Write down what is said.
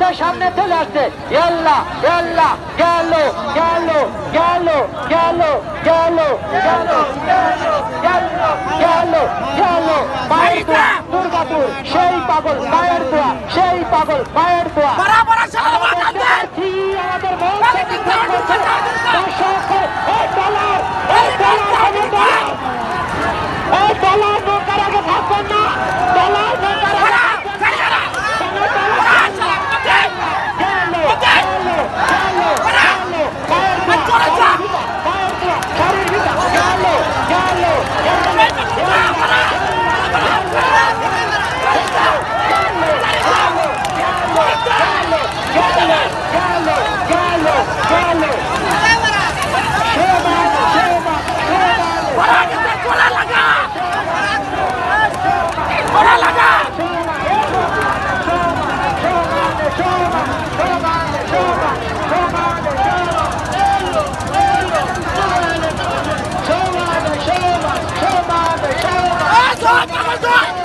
আমাদের সামনে চলে আসছে। আল্লাহ আল্লাহ গেল গেল গেল গেল গেল গেল গেল গেল পায়ের দোয়া দুর্গাপুর সেই পাগল পায়ের দোয়া সেই পাগল পায়ের দোয়া Come on!